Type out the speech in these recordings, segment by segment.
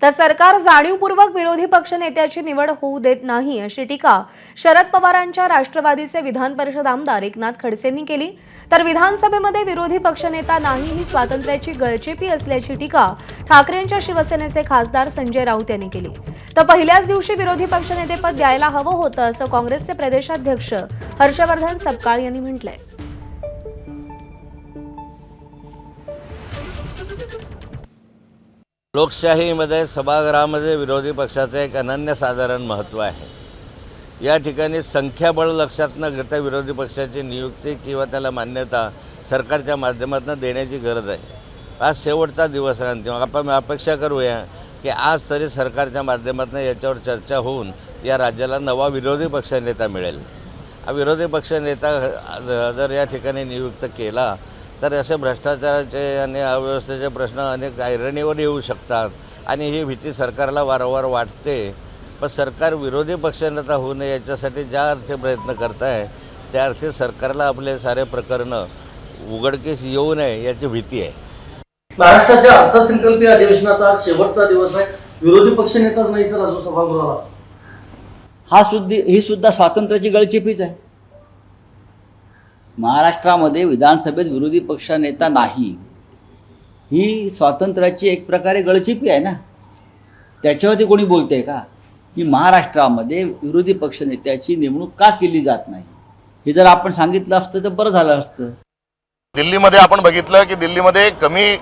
तर सरकार जाणीवपूर्वक विरोधी पक्षनेत्याची निवड होऊ देत नाही अशी टीका शरद पवारांच्या राष्ट्रवादीचे विधान परिषद आमदार एकनाथ खडसेंनी केली। तर विधानसभेमध्ये विरोधी पक्षनेता नाही ही स्वातंत्र्याची गळचेपी असल्याची टीका ठाकरेंच्या शिवसेनेचे खासदार संजय राऊत यांनी केली। तर पहिल्याच दिवशी विरोधी पक्षनेतेपद द्यायला हवं होतं असं काँग्रेसचे प्रदेशाध्यक्ष हर्षवर्धन सपकाळ यांनी म्हटलंय। लोकशाहीमध्ये सभागृहामध्ये विरोधी पक्षाचे एक अनन्यसाधारण महत्त्व आहे। या ठिकाणी संख्याबळ लक्षात न घेता विरोधी पक्षाची नियुक्ती किंवा त्याला मान्यता सरकारच्या माध्यमातून देण्याची गरज आहे। आज शेवटचा दिवस आहे अंतिम। आपण अपेक्षा करूया की आज तरी सरकारच्या माध्यमातून याच्यावर चर्चा होऊन या राज्याला नवा विरोधी पक्षनेता मिळेल। हा विरोधी पक्षनेता जर या ठिकाणी नियुक्त केला तर असे भ्रष्टाचाराचे आणि अव्यवस्थेचे प्रश्न अनेक ऐरणीवर येऊ शकतात आणि ही भीती सरकारला वारंवार वाटते। पण सरकार विरोधी पक्षनेता होऊ नये याच्यासाठी ज्या अर्थी प्रयत्न करत आहे त्या अर्थी सरकारला आपले सारे प्रकरणं उघडकीस येऊ नये याची भीती आहे। महाराष्ट्राच्या अर्थसंकल्पीय अधिवेशनाचा आज शेवटचा दिवस आहे। विरोधी पक्षनेताच नाही सर अजून सभागृहाला। ही सुद्धा स्वातंत्र्याची गळचेपीच आहे। महाराष्ट्रामध्ये विधानसभेत विरोधी पक्षनेता नाही ही स्वातंत्र्याची एक प्रकारे गळचेपी आहे ना। त्याच्यावरती कोणी बोलते का की महाराष्ट्रामध्ये विरोधी पक्षनेत्याची नेमणूक का केली जात नाही? हे जर आपण सांगितलं असतं तर बरं झालं असतं। दिल्लीमध्ये आपण बघितलं की दिल्लीमध्ये कमी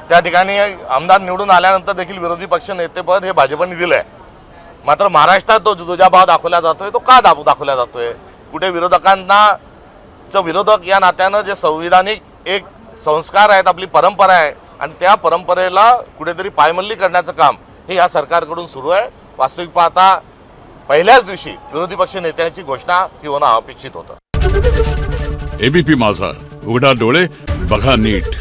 त्या ठिकाणी आमदार निवडून आल्यानंतर देखील विरोधी पक्षनेतेपद हे भाजपने दिलं आहे। मात्र महाराष्ट्रात तो दुजाभाव दाखवला जातोय तो का दाखवला जातोय? कुठे विरोधकांना विरोधक या नात्यानं जे संविधानिक एक संस्कार आहेत, आपली परंपरा आहे आणि त्या परंपरेला कुठेतरी पायमल्ली करण्याचं काम हे या सरकारकडून सुरू आहे। वास्तविक पाहता पहिल्याच दिवशी विरोधी पक्ष नेत्यांची घोषणा ही होणं अपेक्षित होतं। एबीपी माझा, उघडा डोळे बघा नीट।